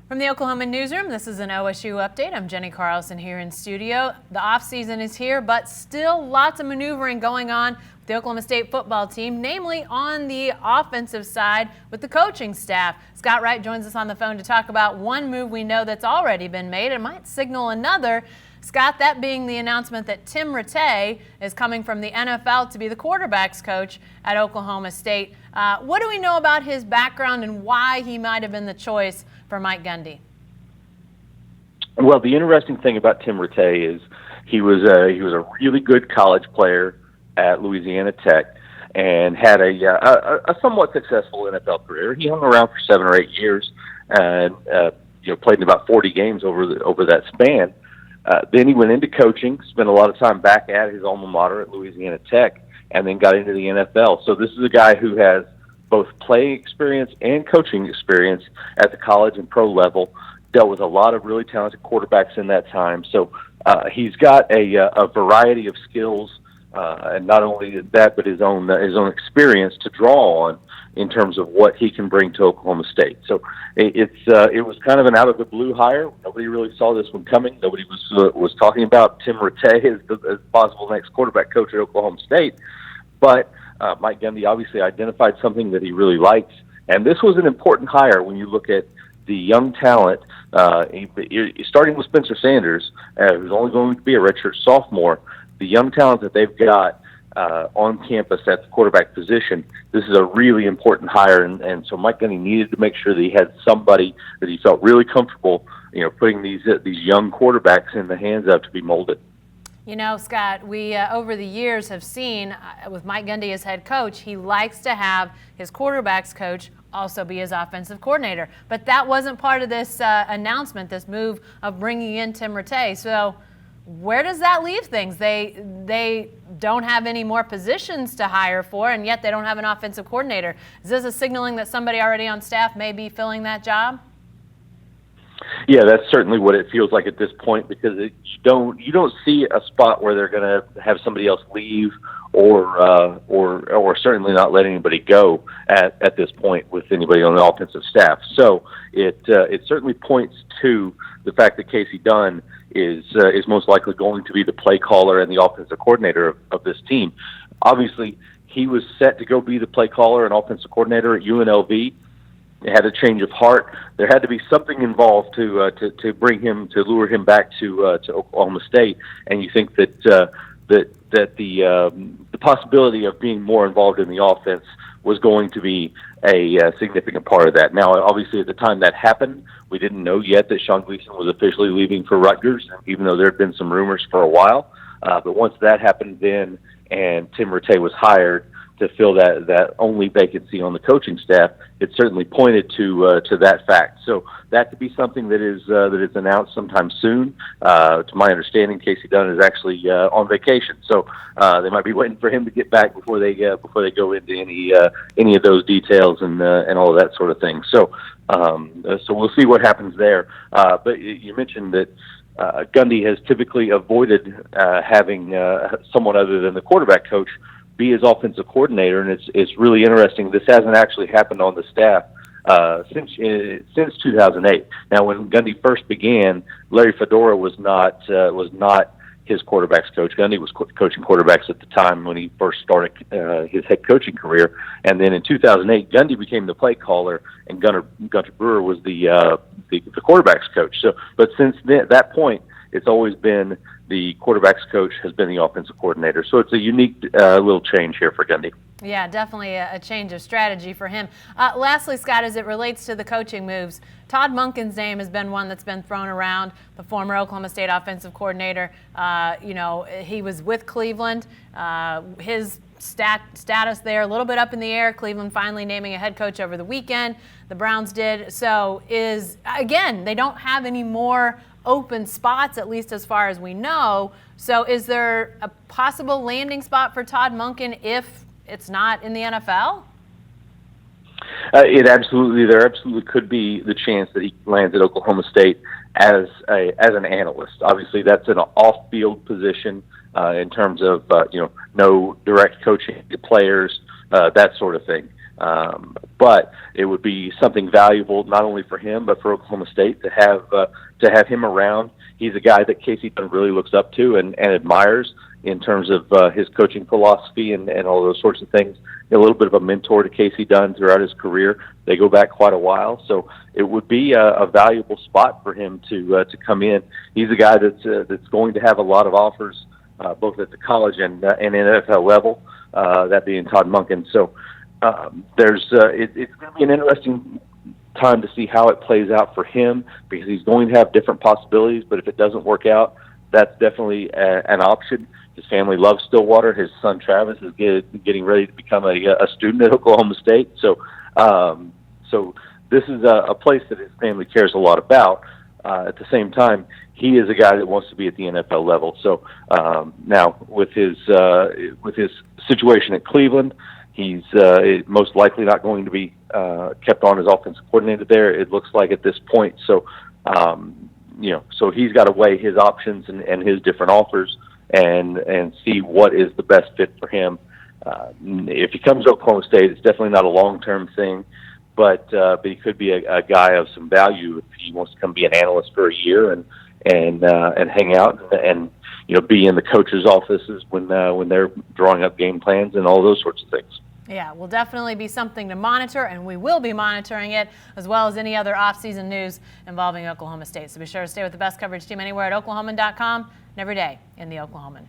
From the Oklahoman newsroom, this is an OSU update. I'm Jenny Carlson here in studio. The off-season is here, but still lots of maneuvering going on with the Oklahoma State football team, namely on the offensive side with the coaching staff. Scott Wright joins us on the phone to talk about one move we know that's already been made and might signal another. Scott, that being the announcement that Tim Rattay is coming from the NFL to be the quarterback's coach at Oklahoma State. What do we know about his background and why he might have been the choice for Mike Gundy? Well, the interesting thing about Tim Rattay is he was a really good college player at Louisiana Tech and had a somewhat successful NFL career. He hung around for 7 or 8 years and played in about 40 games over that span. Then he went into coaching, spent a lot of time back at his alma mater at Louisiana Tech, and then got into the NFL. So this is a guy who has both playing experience and coaching experience at the college and pro level, dealt with a lot of really talented quarterbacks in that time. So he's got a variety of skills, and not only that, but his own experience to draw on in terms of what he can bring to Oklahoma State. So it was kind of an out of the blue hire. Nobody really saw this one coming. Nobody was talking about Tim Rattay as the possible next quarterback coach at Oklahoma State. But Mike Gundy obviously identified something that he really likes, and this was an important hire when you look at the young talent, starting with Spencer Sanders, who's only going to be a redshirt sophomore. The young talent that they've got on campus at the quarterback position, this is a really important hire, and so Mike Gundy needed to make sure that he had somebody that he felt really comfortable, putting these young quarterbacks in the hands of to be molded. You know, Scott, we over the years have seen with Mike Gundy as head coach, he likes to have his quarterbacks coach also be his offensive coordinator. But that wasn't part of this announcement, this move of bringing in Tim Rattay. So where does that leave things? They don't have any more positions to hire for, and yet they don't have an offensive coordinator. Is this a signaling that somebody already on staff may be filling that job? Yeah, that's certainly what it feels like at this point, because you don't see a spot where they're going to have somebody else leave or certainly not let anybody go at this point with anybody on the offensive staff. So it certainly points to the fact that Casey Dunn is most likely going to be the play caller and the offensive coordinator of this team. Obviously, he was set to go be the play caller and offensive coordinator at UNLV. It had a change of heart. There had to be something involved to bring him, to lure him back to Oklahoma State. And you think that the possibility of being more involved in the offense was going to be a significant part of that. Now, obviously, at the time that happened, we didn't know yet that Sean Gleason was officially leaving for Rutgers, even though there had been some rumors for a while. But once that happened, then and Tim Rattay was hired to fill that only vacancy on the coaching staff, it certainly pointed to that fact. So that could be something that is announced sometime soon. To my understanding, Casey Dunn is actually on vacation, so they might be waiting for him to get back before they go into any of those details and all of that sort of thing. So we'll see what happens there. But you mentioned that Gundy has typically avoided having someone other than the quarterback coach be his offensive coordinator, and it's really interesting. This hasn't actually happened on the staff since 2008. Now, when Gundy first began, Larry Fedora was not his quarterbacks coach. Gundy was coaching quarterbacks at the time when he first started his head coaching career, and then in 2008, Gundy became the play caller, and Gunter Brewer was the quarterbacks coach. So, but since that point, it's always been the quarterback's coach has been the offensive coordinator. So it's a unique little change here for Gundy. Yeah, definitely a change of strategy for him. Lastly, Scott, as it relates to the coaching moves, Todd Monken's name has been one that's been thrown around, the former Oklahoma State offensive coordinator. He was with Cleveland. His status there a little bit up in the air. Cleveland finally naming a head coach over the weekend. The Browns did. So they don't have any more open spots, at least as far as we know. So is there a possible landing spot for Todd Monken if it's not in the NFL? There absolutely could be the chance that he lands at Oklahoma State as an analyst. Obviously, that's an off-field position in terms of no direct coaching to players, that sort of thing. But it would be something valuable not only for him but for Oklahoma State to have him around. He's a guy that Casey Dunn really looks up to and admires in terms of his coaching philosophy and all those sorts of things. A little bit of a mentor to Casey Dunn throughout his career. They go back quite a while, so it would be a valuable spot for him to come in. He's a guy that's going to have a lot of offers, both at the college and NFL level. That being Todd Monken. So it's going to be an interesting time to see how it plays out for him, because he's going to have different possibilities. But if it doesn't work out, that's definitely an option. His family loves Stillwater. His son Travis is getting ready to become a student at Oklahoma State. So this is a place that his family cares a lot about. At the same time, he is a guy that wants to be at the NFL level. So now with his situation at Cleveland, he's most likely not going to be kept on as offensive coordinator there, it looks like, at this point. So so he's got to weigh his options and his different offers and see what is the best fit for him. If he comes to Oklahoma State, it's definitely not a long-term thing, but he could be a guy of some value if he wants to come be an analyst for a year and hang out and be in the coaches' offices when they're drawing up game plans and all those sorts of things. Yeah, will definitely be something to monitor, and we will be monitoring it, as well as any other off-season news involving Oklahoma State. So be sure to stay with the best coverage team anywhere at Oklahoman.com and every day in the Oklahoman.